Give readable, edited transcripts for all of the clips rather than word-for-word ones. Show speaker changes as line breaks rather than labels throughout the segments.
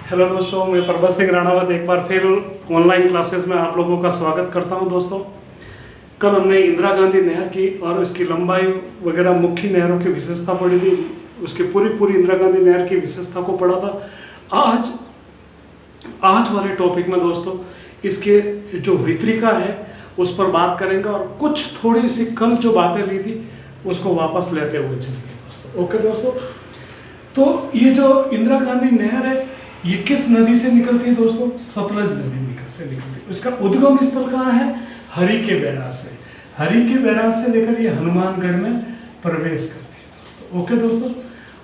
Hello दोस्तों, मैं प्रभात सिंह राणावत एक बार फिर ऑनलाइन क्लासेस में आप लोगों का स्वागत करता हूं। दोस्तों, कल हमने इंदिरा गांधी नहर की और उसकी लंबाई वगैरह मुख्य नहरों की विशेषता पढ़ी थी। उसकी पूरी इंदिरा गांधी नहर की विशेषता को पढ़ा था। आज वाले टॉपिक में दोस्तों इसके जो वितरिका है उस पर बात करेंगे और कुछ थोड़ी सी कल जो बातें ली थी उसको वापस लेते हुए चलेंगे दोस्तों। ओके दोस्तों, तो ये जो इंदिरा गांधी नहर है ये किस नदी से निकलती है दोस्तों? सतलज नदी से निकलती है। इसका उद्गम स्थल कहाँ है? हरी के बैराज से। हरी के बैराज से लेकर ये हनुमानगढ़ में प्रवेश करती है दोस्तों। ओके दोस्तों,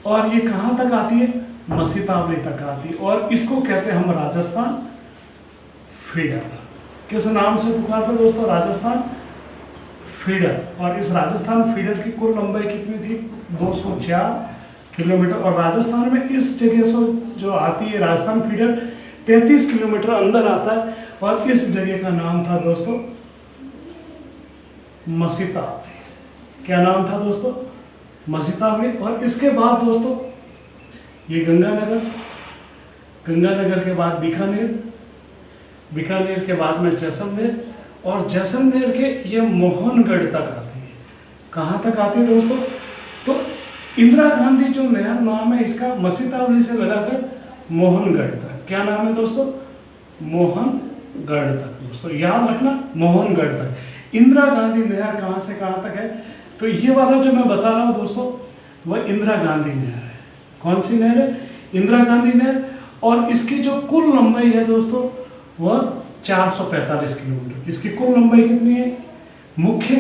और ये कहाँ तक आती है? मसीतावली तक आती है और इसको कहते हैं हम राजस्थान फीडर। किस नाम से पुकारते दोस्तों? राजस्थान फीडर। और इस राजस्थान फीडर की कुल लंबाई कितनी थी? 204 किलोमीटर। और राजस्थान में इस जगह से जो आती है राजस्थान फीडर 35 किलोमीटर अंदर आता है और इस जगह का नाम था दोस्तों मसीतावली। क्या नाम था दोस्तों? मसीतावली। और इसके बाद दोस्तों ये गंगानगर के बाद बीकानेर के बाद में जैसलमेर और जैसलमेर के ये मोहनगढ़ तक आती है। कहाँ तक आती है दोस्तों? तो इंदिरा गांधी जो नया नाम है इसका मसीतावली से लगाकर मोहनगढ़ तक। क्या नाम है दोस्तों? मोहनगढ़ तक। दोस्तों याद रखना, मोहनगढ़ तक इंदिरा गांधी नहर कहाँ से कहाँ तक है। तो ये वाला जो मैं बता रहा हूँ दोस्तों वह इंदिरा गांधी नहर है। कौन सी नहर है? इंदिरा गांधी नहर। और इसकी जो कुल लंबाई है दोस्तों वह 445 किलोमीटर। इसकी कुल लंबाई कितनी है? मुख्य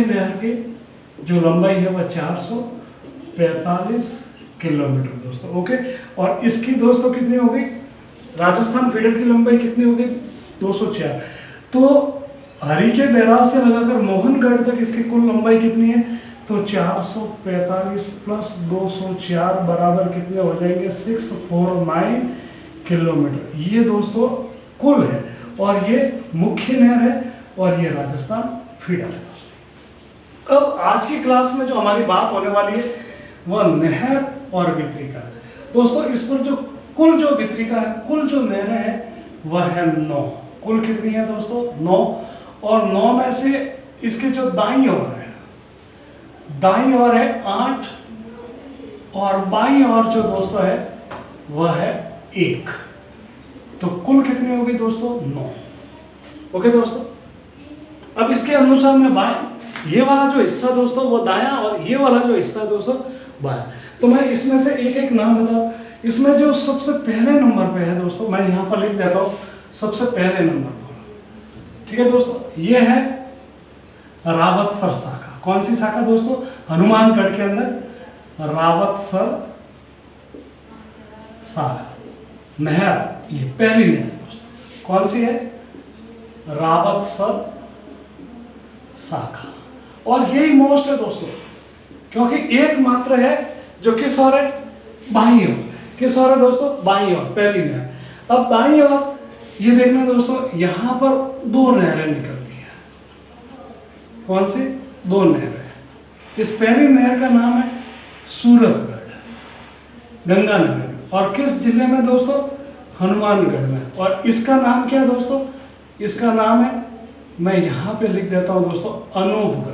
नहर की जो लंबाई है वह 445 किलोमीटर दोस्तों। ओके, और इसकी दोस्तों कितनी हो गई? राजस्थान फीडर की लंबाई कितनी हो गई? 204। तो हरी के बैराज से लगाकर मोहनगढ़ तक इसकी कुल लंबाई कितनी है? तो 445 प्लस 204 बराबर कितने हो जाएंगे? 649 किलोमीटर। ये दोस्तों कुल है और ये मुख्य नहर है और ये राजस्थान फीडर है। अब आज की क्लास में जो हमारी बात होने वाली है वह नहर और वितरिका है दोस्तों। इस पर जो कुल जो वितरिका है, कुल जो नहर है वह है 9। कुल कितनी है दोस्तों? 9। और 9 में से इसके जो दाईं ओर है 8 और बाईं ओर जो दोस्तों है वह है 1। तो कुल कितनी हो गई दोस्तों? 9। ओके दोस्तों, अब इसके अनुसार में ये वाला जो हिस्सा दोस्तों वो दायां और ये वाला जो हिस्सा दोस्तों बायां। तो मैं इसमें से एक नाम बताऊं। इसमें जो सबसे पहले नंबर पे है दोस्तों, मैं यहाँ पर लिख देता हूँ सबसे पहले नंबर पर। ठीक है दोस्तों, ये है रावतसर शाखा। कौन सी शाखा दोस्तों? हनुमानगढ़ के अंदर रावतसर शाखा नहर। ये पहली नहर दोस्तों कौन सी है? रावतसर शाखा। और यही मोस्ट है दोस्तों क्योंकि एकमात्र है जो किस ओर है? बाईं ओर। किस ओर है दोस्तों? बाईं ओर, पहली नहर। अब दाईं ओर ये देखना दोस्तों, यहां पर 2 नहरें निकलती हैं। कौन सी? 2 नहरें। इस पहली नहर का नाम है सूरतगढ़, गंगानगर। और किस जिले में दोस्तों? हनुमानगढ़ में। और इसका नाम क्या है दोस्तों? इसका नाम है, मैं यहां पे लिख देता हूं दोस्तों, अनूपगढ़।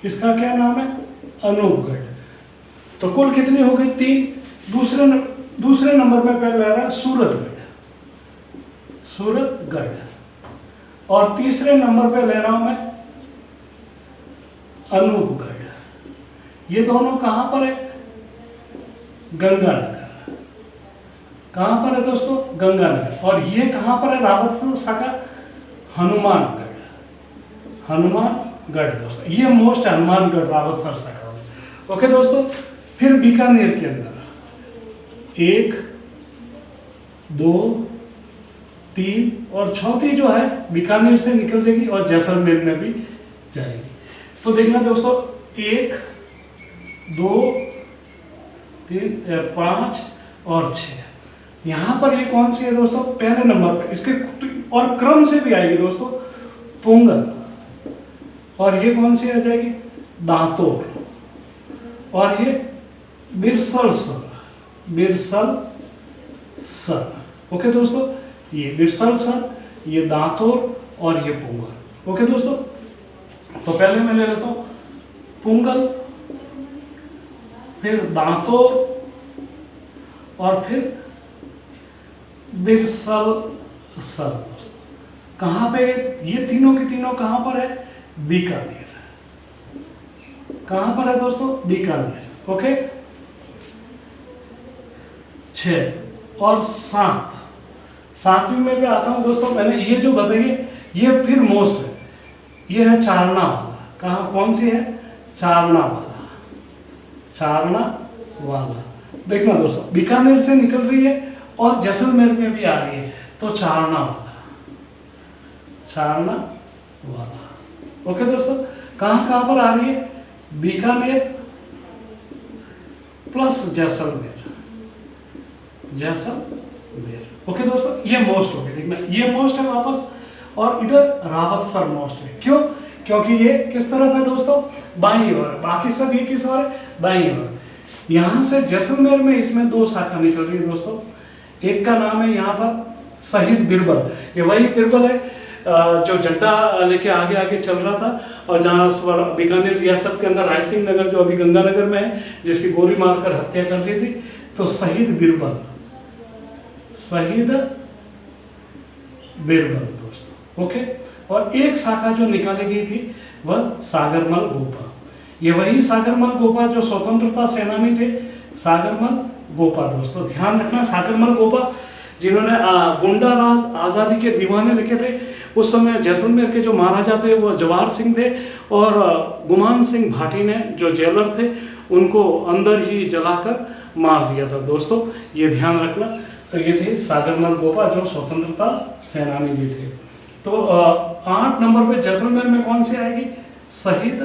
इसका क्या नाम है? अनूपगढ़। तो कुल कितनी हो गई? 3। दूसरे नंबर में पहले आ रहा है सूरतगढ़। और तीसरे नंबर पे ले रहा हूं मैं अनूपगढ़। ये दोनों कहां पर है? गंगानगर। कहां पर है दोस्तों? गंगानगर। और ये कहां पर है? रावतसर शाखा हनुमानगढ़ दोस्तों। ये मोस्ट है हनुमानगढ़ रावतसर शाखा। ओके दोस्तों, फिर बीकानेर के अंदर 1 2 3 और चौथी जो है बीकानेर से निकल जाएगी और जैसलमेर में भी जाएगी। तो देखना दोस्तों 1 2 3 5 और 6। यहाँ पर ये कौन सी है दोस्तों? पहले नंबर पर। इसके और क्रम से भी आएगी दोस्तों पोंगल। और ये कौन सी आ जाएगी? दांतोर। और ये बिरसलसर। बिरसल सर। ओके दोस्तों, ये बिरसल सर, ये दांतोर और ये पुंगल। ओके दोस्तों, तो पहले मैं ले लेता हूं पुंगल, फिर दांतोर और फिर बिरसल सर। दोस्तों कहां पे ये तीनों के तीनों कहां पर है? बीकानेर। कहां पर है दोस्तों? बीकानेर। ओके, 6 और 7, 7वीं में भी आता हूं दोस्तों। मैंने ये जो बताइए ये फिर मोस्ट है, ये है चारना वाला। कहाँ, कौन सी है? चारना वाला, चारना वाला। देखना दोस्तों, बीकानेर से निकल रही है और जैसलमेर में भी आ रही है, तो चारना वाला, चारना वाला। ओके दोस्तों, कहाँ कहाँ पर आ रही है? बीकानेर प्लस जैसलमेर, जैसलमेर। ओके दोस्तों, ये मोस्ट हो गया। देखना ये मोस्ट है वापस, और इधर रावतसर मोस्ट है। क्यों? क्योंकि ये किस तरफ है दोस्तों? बाईं ओर है। बाकी सब ये किस ओर है? दाईं ओर। यहाँ से जैसलमेर में इसमें 2 शाखा निकल रही है दोस्तों। एक का नाम है यहाँ पर शहीद बिरबल। ये वही बिरबल है जो झंडा लेके आगे आगे चल रहा था, और जहाँ बीकानेर रियासत के अंदर रायसिंह नगर जो अभी गंगानगर में है, जिसकी गोली मारकर हत्या कर दी थी, तो शहीद बिरबल, शहीद बिरबल दोस्तों। ओके, और एक शाखा जो निकाली गई थी वह सागरमल गोपा। ये वही सागरमल गोपा जो स्वतंत्रता सेनानी थे, सागरमल गोपा। दोस्तों ध्यान रखना, सागरमल गोपा जिन्होंने गुंडा राज, आज़ादी के दीवाने लिखे थे। उस समय जैसलमेर के जो महाराजा थे वो जवाहर सिंह थे, और गुमान सिंह भाटी ने जो जेलर थे उनको अंदर ही जलाकर मार दिया था। दोस्तों ये ध्यान रखना। तो ये थे सागरमल गोपा जो स्वतंत्रता सेनानी भी थे। तो 8 नंबर पे जैसलमेर में कौन सी आएगी? शहीद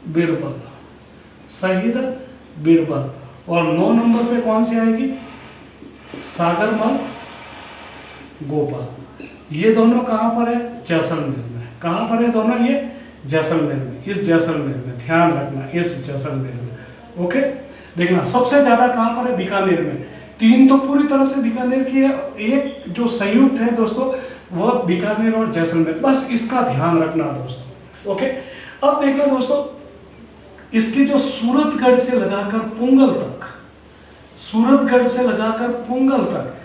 बिरबल, शहीद बिरबल। और 9 नंबर पे कौन सी आएगी? सागरमल गोपा। ये दोनों कहाँ पर है? जैसलमेर में। कहाँ पर है दोनों? ये जैसलमेर में, इस जैसलमेर में। ध्यान रखना, इस जैसलमेर में। ओके, देखना सबसे ज्यादा कहाँ पर है? बीकानेर में। 3 तो पूरी तरह से बीकानेर की है, एक जो संयुक्त है दोस्तों वह बीकानेर और जैसलमेर। बस इसका ध्यान रखना दोस्तों। ओके, अब देखना दोस्तों, इसकी जो सूरतगढ़ से लगाकर पुंगल तक, सूरतगढ़ से लगाकर पुंगल तक,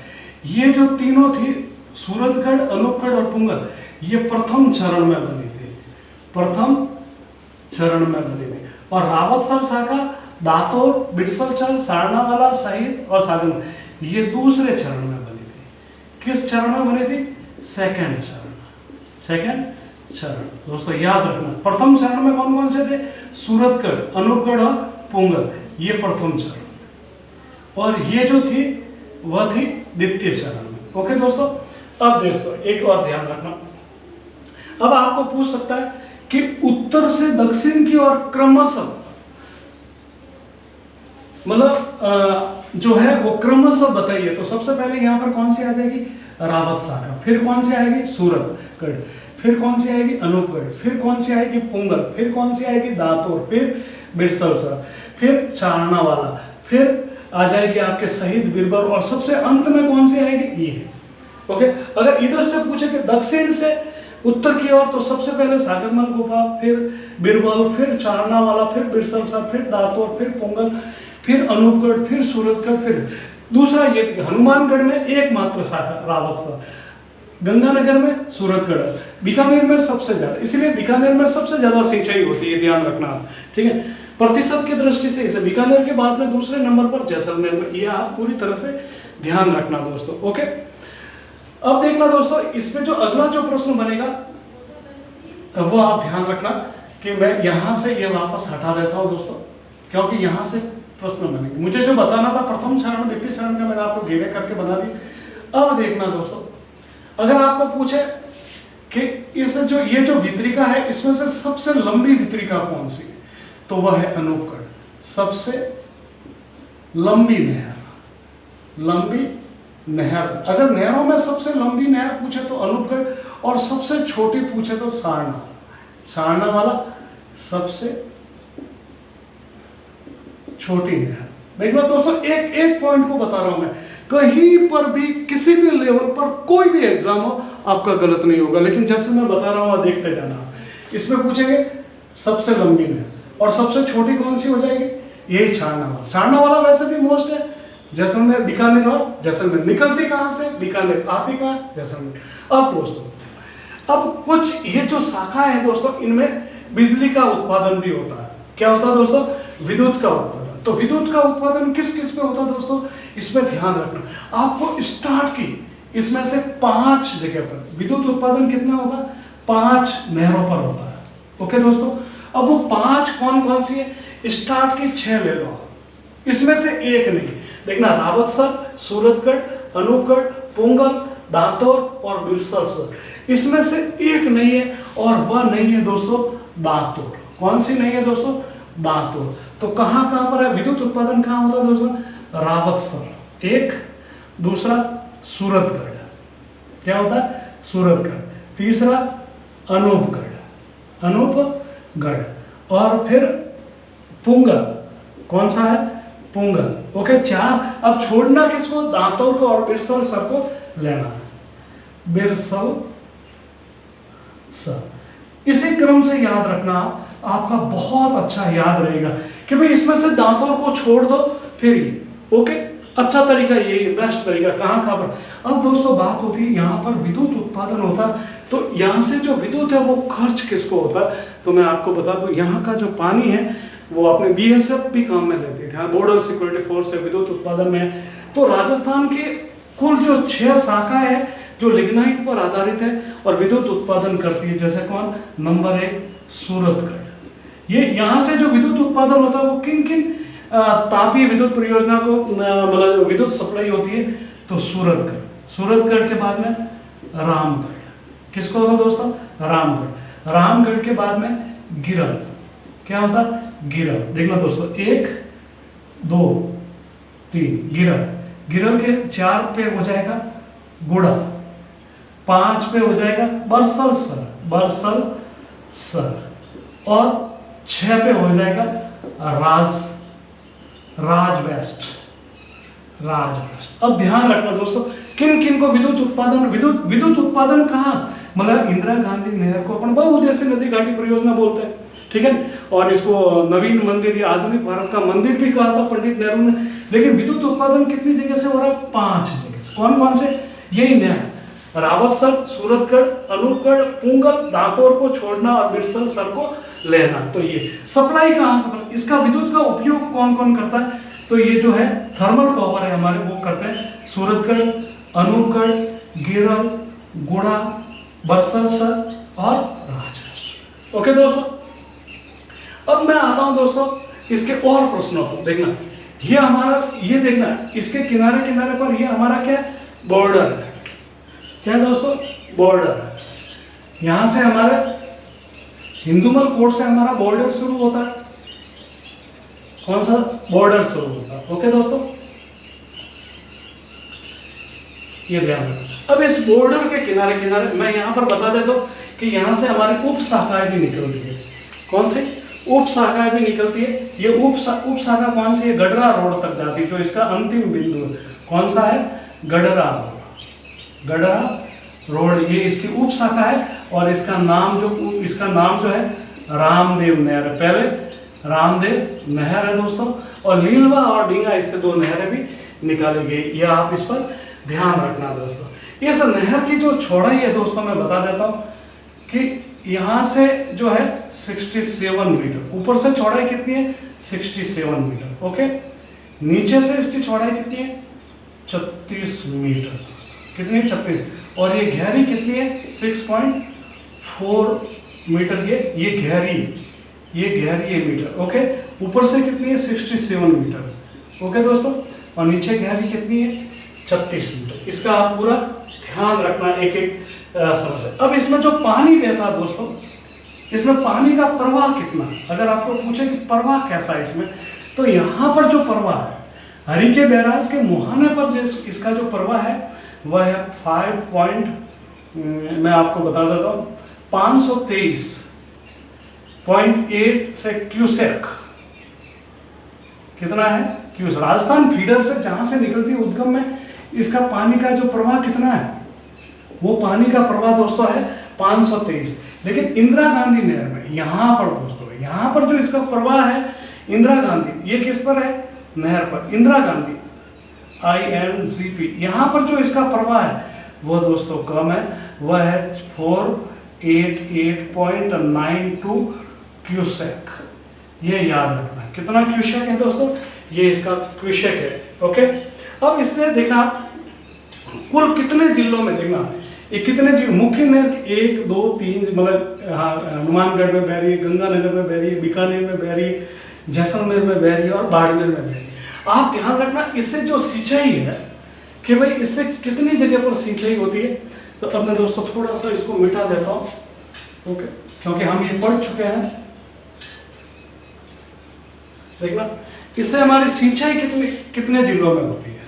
ये जो तीनों थी, सूरतगढ़, अनूपगढ़ और पुंगल, ये प्रथम चरण में बनी थी, प्रथम चरण में बनी थी। और रावतसर शाखा, दातोर, बिरसलचल, सारनावाला, शहीद और सागरमल, ये दूसरे चरण में बनी थी। किस चरण में बनी थी? सेकंड चरण, सेकंड चरण। दोस्तों याद रखना, प्रथम चरण में कौन कौन से थे? सूरतगढ़, अनूपगढ़ और पुंगल, ये प्रथम चरण, और ये जो थी वह थी द्वितीय चरण में। ओके दोस्तों, अब दोस्तों एक और ध्यान रखना। अब आपको पूछ सकता है कि उत्तर से दक्षिण की ओर क्रमशः, मतलब जो है वो क्रमशः बताइए। तो सबसे पहले यहाँ पर कौन सी आ जाएगी? रावत शाखा। फिर कौन सी आएगी? सूरतगढ़। फिर कौन सी आएगी? अनूपगढ़। फिर कौन सी आएगी? पुंगल। फिर कौन सी आएगी? दातोर। फिर बिरसलसर। फिर चारनावाला। फिर आ जाएगी आपके शहीद बिरबल, और सबसे अंत में कौन सी आएगी? ये। ओके, अगर इधर से पूछे कि दक्षिण से उत्तर की ओर, तो सबसे पहले सागरमल गुफा, फिर बिरबल, फिर चारनावाला, फिर बिरसलसर, फिर दातोर, फिर पुंगल, फिर अनूपगढ़, फिर सूरतगढ़, फिर दूसरा ये हनुमानगढ़ में एकमात्र शाखा रावतसर, गंगानगर में सूरतगढ़, बीकानेर में सबसे ज्यादा, इसलिए बीकानेर में सबसे ज्यादा सिंचाई होती है, ध्यान रखना आप। ठीक है, प्रतिशत की दृष्टि से इसे बीकानेर के बाद में दूसरे नंबर पर जैसलमेर में, यह आप पूरी तरह से ध्यान रखना दोस्तों। ओके, अब देखना दोस्तों, इसमें जो अगला जो प्रश्न बनेगा वो आप ध्यान रखना कि मैं यहां से ये वापस हटा देता हूं दोस्तों, क्योंकि यहां से प्रश्न बनेंगे। मुझे जो बताना था प्रथम चरण द्वितीय चरण का मैंने आपको घेरे करके बना दी। अब देखना दोस्तों, अगर आपको पूछे कि इस जो ये जो वितरिका है इसमें से सबसे लंबी वितरिका कौन सी है, तो वह है अनूपगढ़। सबसे लंबी नहर, लंबी नहर, अगर नहरों में सबसे लंबी नहर पूछे तो अनूपगढ़, और सबसे छोटी पूछे तो सारनावाला सबसे छोटी नहर। देखना दोस्तों, एक एक पॉइंट को बता रहा हूं मैं, कहीं पर भी किसी भी लेवल पर कोई भी एग्जाम हो आपका गलत नहीं होगा। लेकिन जैसे मैं बता रहा हूं देखते जाना। इसमें पूछेंगे सबसे लंबी नहर और सबसे छोटी कौन सी हो जाएगी, यही छारना वाला। छारना वाला वैसे भी मोस्ट है, जैसलमेर बीकानेर और जैसलमेर। निकलती कहां से, बीकानेर, आती कहां, जैसलमेर। अब दोस्तों, अब कुछ ये जो शाखा है दोस्तों, इनमें बिजली का उत्पादन भी होता है। क्या होता है दोस्तों, विद्युत का उत्पादन। तो विद्युत का उत्पादन किस किस पे होता है दोस्तों, इसमें ध्यान रखना। आपको स्टार्ट की इसमें से 5 जगह पर विद्युत उत्पादन कितना होगा, 5 नहरों पर होता है। ओके दोस्तों, अब वो 5 कौन कौन सी है, स्टार्ट की 6 ले लो, इसमें से एक नहीं। देखना, रावतसर, सूरतगढ़, अनूपगढ़, पुंगल, दातौर और बिरसर, इसमें से एक नहीं है, और वह नहीं है दोस्तों दातौर। कौन सी नहीं है दोस्तों, दातौर। तो कहां कहां पर है विद्युत उत्पादन, कहां होता है दोस्तों, रावतसर एक, दूसरा सूरतगढ़, क्या होता है, सूरतगढ़, तीसरा अनूपगढ़, अनूपगढ़, और फिर पुंगल, कौन सा है, पुंगल। ओके, 4। अब छोड़ना किसको, दातौर को और बिरसर सर को लेना, बिरसर सर। इसी क्रम से याद रखना, आपका बहुत अच्छा याद रहेगा कि भाई इसमें से दातौर को छोड़ दो फिर ये। ओके, अच्छा तरीका यही है, बेस्ट तरीका। कहाँ पर, अब दोस्तों बात होती है यहाँ पर विद्युत उत्पादन होता है, तो यहाँ से जो विद्युत है वो खर्च किसको होता है, तो मैं आपको बता दूं, यहाँ का जो पानी है वो अपने BSF भी काम में लेती है, बॉर्डर सिक्योरिटी फोर्स है, विद्युत उत्पादन में। तो राजस्थान के कुल जो 6 शाखाएं हैं जो लिग्नाइट पर आधारित है और विद्युत उत्पादन करती है, जैसे कौन, नंबर 1 सूरतगढ़। ये यहाँ से जो विद्युत उत्पादन होता है वो किन किन तापीय विद्युत परियोजना को मतलब विद्युत सप्लाई होती है, तो सूरतगढ़। सूरतगढ़ के बाद में रामगढ़, किसको होता दोस्तों, रामगढ़। रामगढ़ के बाद में गिरल, क्या होता है, गिरल। देखना दोस्तों, 1 2 3 गिरल। गिरल के 4 पे हो जाएगा गुड़ा, 5 पे हो जाएगा बरसल सर, बरसल सर, और 6 पे हो जाएगा राज वेस्ट, राज वेस्ट। अब ध्यान रखना दोस्तों, किन किन को विद्युत उत्पादन, विद्युत उत्पादन कहाँ, मतलब इंदिरा गांधी नहर को अपन बहुउद्देशीय नदी घाटी परियोजना बोलते हैं, ठीक है। और इसको नवीन मंदिर या आधुनिक भारत का मंदिर भी कहा था पंडित नेहरू ने। लेकिन विद्युत उत्पादन कितनी जगह से हो रहा है, 5 जगह से। कौन कौन से, यही नहर, रावतसर, सूरतगढ़, अनूपगढ़, पुंगल, दातौर को छोड़ना और बिरसर सर को लेना। तो ये सप्लाई कहाँ, इसका विद्युत का उपयोग कौन कौन करता है, तो ये जो है थर्मल पावर है हमारे, वो करते हैं सूरतगढ़, अनूपगढ़, गिरल, गुड़ा, बरसर सर और राजवेस्ट। ओके दोस्तों, अब मैं आता हूं दोस्तों इसके और प्रश्नों को। देखना, ये हमारा, ये देखना, इसके किनारे किनारे पर ये हमारा क्या है, बॉर्डर है। क्या है दोस्तों, बॉर्डर है। यहां से हमारे हिंदुमल कोट से हमारा बॉर्डर शुरू होता है। कौन सा बॉर्डर शुरू होता है, ओके दोस्तों, ये ध्यान रखना। अब इस बॉर्डर के किनारे किनारे मैं यहां पर बता देता हूं कि यहां से हमारी उप शाखाएं भी निकलती है। कौन सी उप शाखाएं भी निकलती है, ये उप शाखा कौन सी है, गडरा रोड तक जाती है। तो इसका अंतिम बिंदु कौन सा है, गडरा रोड, गडरा रोड, ये इसकी उप शाखा है। और इसका नाम जो है रामदेव नहर है। पहले रामदेव नहर है दोस्तों, और लीलवा और डींगा, इससे 2 नहरें भी निकाली गई। यह आप इस पर ध्यान रखना दोस्तों। इस नहर की जो चौड़ाई है दोस्तों, मैं बता देता हूँ कि यहाँ से जो है 67 मीटर, ऊपर से चौड़ाई कितनी है, 67 मीटर। ओके, नीचे से इसकी चौड़ाई कितनी है, 36 मीटर। कितनी है, 36। और ये गहरी कितनी है, 6.4 मीटर। ये गहरी है मीटर। ओके, ऊपर से कितनी है, 67 मीटर। ओके दोस्तों, और नीचे गहरी कितनी है, 36 मीटर। इसका आप पूरा ध्यान रखना एक एक समस्या। अब इसमें जो पानी बहता है दोस्तों, इसमें पानी का प्रवाह कितना, अगर आपको पूछे कि प्रवाह कैसा है इसमें, तो यहाँ पर जो प्रवाह है, हरिके बैराज के मुहाने पर जो इसका जो प्रवाह है वह है 5 मैं आपको बता देता हूँ, 523.8 से क्यूसेक। कितना है, क्यूस। राजस्थान फीडर से जहाँ से निकलती है उद्गम में, इसका पानी का जो प्रवाह कितना है, वो पानी का प्रवाह दोस्तों है 523। लेकिन इंदिरा गांधी नहर में यहाँ पर दोस्तों, यहाँ पर जो इसका प्रवाह है इंदिरा गांधी, ये किस पर है, नहर पर, इंदिरा गांधी INGP, यहाँ पर जो इसका प्रवाह है वो दोस्तों कम है, वह है 488.92 क्यूसेक। ये याद रखना है, कितना क्यूसेक है दोस्तों, ये इसका क्यूसेक है। ओके, अब इससे देखना कुल कितने जिलों में, देखना ये कितने जिले, मुख्य नहर 1 2 3, मतलब हनुमानगढ़ में बह रही है, गंगानगर में बह रही है, बीकानेर में बह रही है, जैसलमेर में बह रही है और बाड़मेर में बह रही है। आप ध्यान रखना इससे जो सिंचाई है कि भाई इससे कितनी जगह पर सिंचाई होती है। तो अब मैं दोस्तों थोड़ा सा इसको मिटा देता हूँ, ओके, क्योंकि हम ये पढ़ चुके हैं। देखना इससे हमारी सिंचाई कितने जिलों में होती है।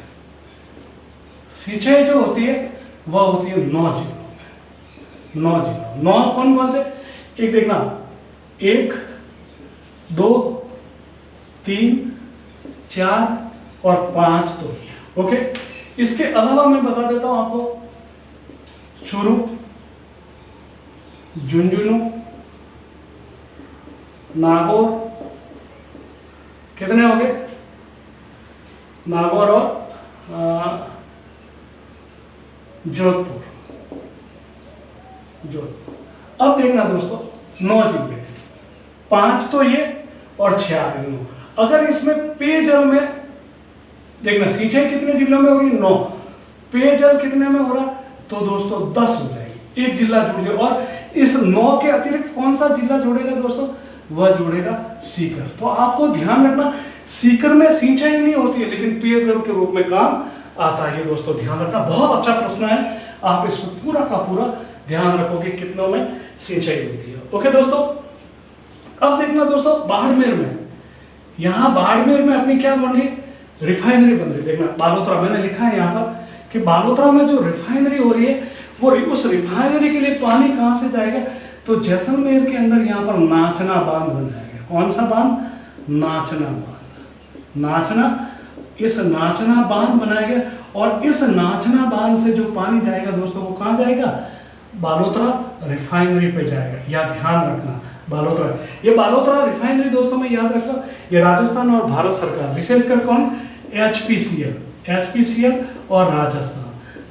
सिंचाई जो होती है वह होती है 9 जिलों में, 9 जिलों। 9 कौन कौन से, एक देखना 1 2 3 4 और 5 तो है। ओके, इसके अलावा मैं बता देता हूं आपको, चूरू, झुंझुनू, नागौर, कितने हो गए, नागौर और जोधपुर। अब देखना दोस्तों 9 जिले, 5 तो ये और 4 इन। अगर इसमें पेयजल में देखना सिंचाई कितने जिलों में हो रही है, 9, पेयजल कितने में हो रहा, तो दोस्तों 10 हो जाएगी, एक जिला जुड़ जाए। और इस 9 के अतिरिक्त कौन सा जिला जुड़ेगा दोस्तों, वह जुड़ेगा सीकर। तो आपको ध्यान रखना सीकर में सिंचाई नहीं होती है लेकिन पेयजल के रूप में काम आता है। ये दोस्तों ध्यान रखना, बहुत अच्छा प्रश्न है, आप इसको पूरा का पूरा ध्यान रखोगे कितनों में सिंचाई होती है। ओके दोस्तों, अब देखना दोस्तों बाड़मेर में, यहाँ बाड़मेर में अपनी क्या बन रही है, रिफाइनरी बन रही है। देखना बालोतरा, मैंने लिखा है यहाँ पर कि बालोतरा में जो रिफाइनरी हो रही है वो उस रिफाइनरी के लिए पानी कहाँ से जाएगा, तो जैसलमेर के अंदर यहाँ पर नाचना बांध बनाया गया। कौन सा बांध, नाचना बांध, नाचना, इस नाचना बांध बनाया गया। और इस नाचना बांध से जो पानी जाएगा दोस्तों वो कहाँ जाएगा, बालोतरा रिफाइनरी पे जाएगा। या ध्यान रखना बालोतरा, ये बालोतरा रिफाइनरी दोस्तों में याद रखो, ये राजस्थान और भारत सरकार, विशेषकर कौन, HPCL और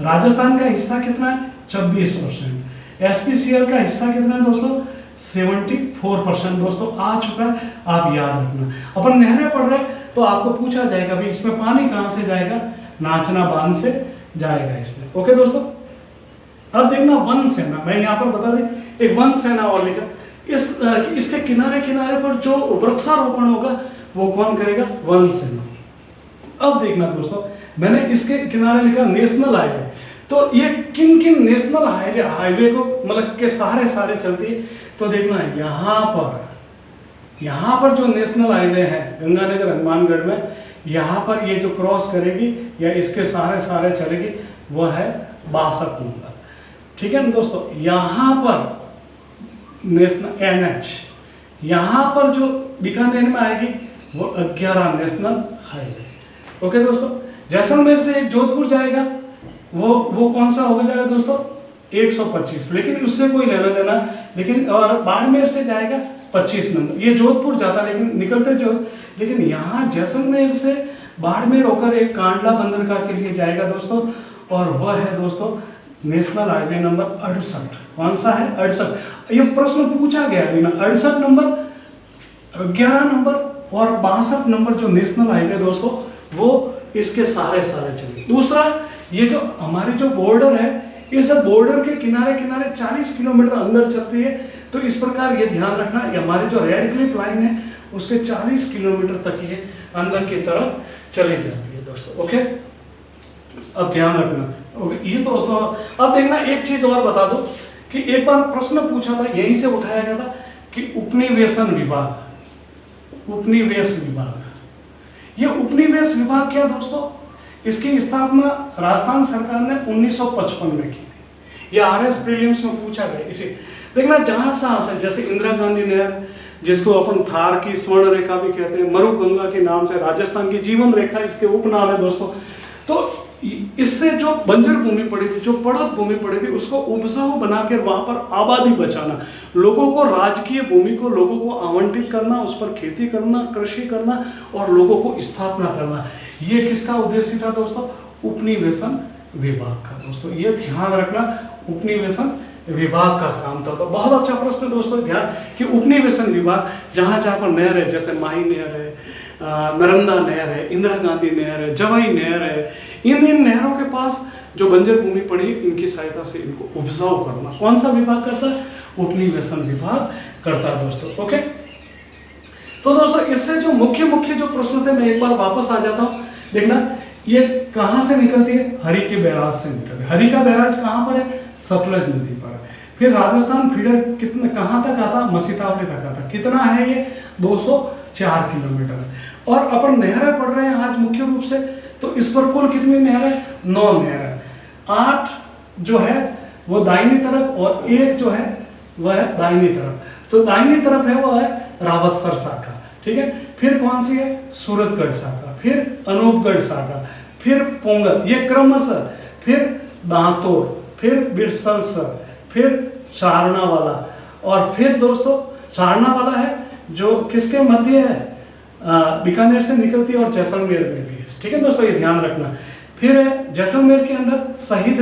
राजस्थान का हिस्सा कितना है 26%, SPCL का हिस्सा कितना है दोस्तों 74% दोस्तों आ चुका है। आप याद रखना, अपन नहरें पढ़ रहे हैं तो आपको पूछा जाएगा भाई इसमें पानी कहाँ से जाएगा, नाचना बांध से जाएगा इसमें। ओके दोस्तों, अब देखना वन सेना, मैं यहाँ पर बता दें एक वन सेना और लिखा, इसके किनारे किनारे पर जो वृक्षारोपण होगा वो कौन करेगा, वन सेना। अब देखना दोस्तों मैंने इसके किनारे लिखा नेशनल हाईवे, तो ये किन किन नेशनल हाईवे को मतलब के सारे चलती है। तो देखना यहाँ पर जो नेशनल हाईवे है गंगानगर हनुमानगढ़ में, यहाँ पर ये जो क्रॉस करेगी या इसके सारे चलेगी वह है 62 नंबर। ठीक है ना दोस्तों, यहाँ पर नेशनल NH, यहाँ पर जो बीकानेर में आएगी वो 11 नेशनल हाईवे। ओके दोस्तों, जैसलमेर से एक जोधपुर जाएगा वो कौन सा हो जाएगा दोस्तों 125, लेकिन उससे कोई लेना देना, लेकिन और बाड़मेर से जाएगा 25 नंबर, ये जोधपुर जाता लेकिन निकलते जो, लेकिन यहाँ जैसलमेर से बाड़मेर होकर एक कांडला बंदरगाह के लिए जाएगा दोस्तों, और वह है दोस्तों नेशनल हाईवे नंबर 68। कौन सा है 68, ये प्रश्न पूछा गया था ना, 68 नंबर, 11 नंबर और 62 नंबर जो नेशनल हाईवे दोस्तों वो इसके सारे चले। दूसरा, ये जो हमारी जो बॉर्डर है ये सब बॉर्डर के किनारे 40 किलोमीटर अंदर चलती है। तो इस प्रकार ये ध्यान रखना, ये हमारी जो रेड क्लिफ लाइन है उसके 40 किलोमीटर तक ये अंदर की तरफ चली जाती है दोस्तों। ओके, अब ध्यान रखना। ओके, ये तो अब देखना एक चीज और बता दो कि एक बार प्रश्न पूछा था, यहीं से उठाया गया था कि उपनिवेशन विभाग, ये उपनिवेश विभाग क्या दोस्तों, इसकी स्थापना राजस्थान सरकार ने 1955 में की थी। ये RS प्रीलिम्स में पूछा गया। इसे देखना जहाँ से जैसे इंदिरा गांधी नहर, जिसको अपन थार की स्वर्ण रेखा भी कहते हैं, मरुगंगा के नाम से, राजस्थान की जीवन रेखा इसके उपनाम है दोस्तों। तो इससे जो बंजर भूमि पड़ी थी, जो पड़त भूमि पड़ी थी, उसको उपजाऊ बनाकर वहां पर आबादी बचाना, लोगों को राजकीय भूमि को लोगों को आवंटित करना, उस पर खेती करना, कृषि करना और लोगों को स्थापना करना, ये किसका उद्देश्य था दोस्तों? उपनिवेशन विभाग का। दोस्तों ये ध्यान रखना, उपनिवेशन विभाग का काम था। तो बहुत अच्छा प्रश्न दोस्तों, ध्यान कि उपनिवेशन विभाग जहाँ जहाँ पर नहर है, जैसे माही नहर है, नर्मदा नहर है, इंदिरा गांधी नहर है, जवाई नहर है, इन नहरों के पास जो बंजर भूमि पड़ी, इनकी सहायता से इनको उपजाऊ करना कौन सा विभाग करता है? उपनिवेशन विभाग करता है दोस्तों। ओके, तो दोस्तों इससे जो मुख्य जो प्रश्न थे, मैं एक बार वापस आ जाता हूँ। देखना ये कहाँ से निकलती है? हरी के बैराज से निकलती है। हरी का बैराज कहाँ पर है? सतलज नदी पर है। फिर राजस्थान फीडर कितने कहाँ तक आता? मसीतावली तक आता। कितना है ये? 204 किलोमीटर है। और अपन नहरें पढ़ रहे हैं आज मुख्य रूप से, तो इस पर कुल कितनी नहर है? 9 नहर है। 8 जो है वो दाहिनी तरफ और 1 जो है वह है दाहिनी तरफ। तो दाहिनी तरफ है वह है रावतसर शाखा, ठीक है। फिर कौन सी है? सूरतगढ़ शाखा, फिर अनूपगढ़ शाखा, फिर पोंगल, ये क्रमशः, फिर दांतोर, फिर बिरसलसर, फिर सारनावाला, और फिर दोस्तों सारनावाला है जो किसके मध्य है? बीकानेर से निकलती है और जैसलमेर में भी है, ठीक है दोस्तों, ये ध्यान रखना। फिर है जैसलमेर के अंदर शहीद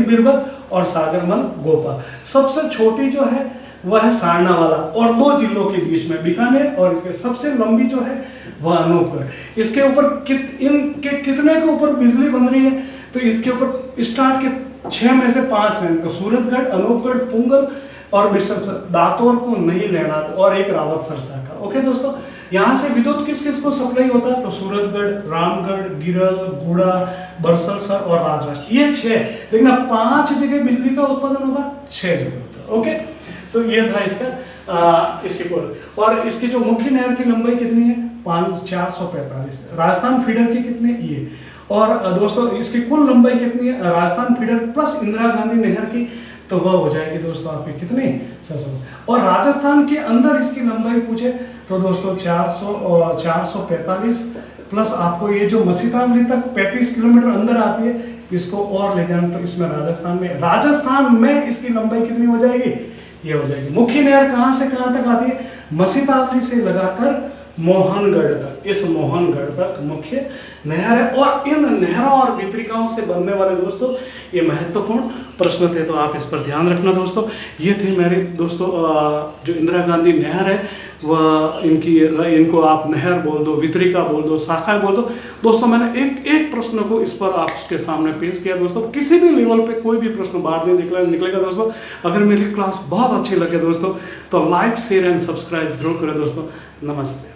बिरबल और सागरमल गोपा। सबसे छोटी जो है वह है सारनावाला, और 2 जिलों के बीच में बीकानेर, और इसके सबसे लंबी जो है वह अनूपगढ़। इसके ऊपर इनके कितने के ऊपर बिजली बन रही है? तो इसके ऊपर स्टार्ट के 6 में से 5 हैं, तो सूरतगढ़, अनूपगढ़, पुंगल और बिरसलसर, दातोर को नहीं लेना, और एक रावतसर शाखा। ओके दोस्तों, यहाँ से विद्युत किस किस को सप्लाई होता है? तो सूरतगढ़, रामगढ़, गिरल, गुड़ा, बरसलसर और राजराष्ट्र, ये 6। देखना 5 जगह बिजली का उत्पादन होता, 6 जगह होता। ओके, तो ये था इसका इसके पूरे। और इसकी जो मुख्य नहर की लंबाई कितनी है? 445। राजस्थान फीडर की कितनी? ये। और दोस्तों इसकी कुल लंबाई कितनी है? राजस्थान फीडर प्लस इंदिरा गांधी नहर की, तो वह हो जाएगी दोस्तों आपकी कितनी? 600। और राजस्थान के अंदर इसकी लंबाई पूछे तो दोस्तों 400 और 445 प्लस आपको ये जो मसीतावली तक 35 किलोमीटर अंदर आती है, इसको और ले जाना, तो इसमें राजस्थान में इसकी लंबाई कितनी हो जाएगी? ये हो जाएगी। मुख्य नहर कहाँ से कहाँ तक आती है? मसीतावली से लगाकर मोहनगढ़ तक, इस मोहनगढ़ तक मुख्य नहर है। और इन नहरों और वितरिकाओं से बनने वाले दोस्तों ये महत्वपूर्ण प्रश्न थे, तो आप इस पर ध्यान रखना दोस्तों। ये थे मेरे दोस्तों जो इंदिरा गांधी नहर है वह इनको आप नहर बोल दो, वितरिका बोल दो, शाखा बोल दो। दोस्तों मैंने एक प्रश्न को इस पर आपके सामने पेश किया दोस्तों। किसी भी लेवल पे कोई भी प्रश्न बाहर नहीं निकलेगा दोस्तों। अगर मेरी क्लास बहुत अच्छी लगे दोस्तों तो लाइक, शेयर एंड सब्सक्राइब जरूर करें दोस्तों। नमस्ते।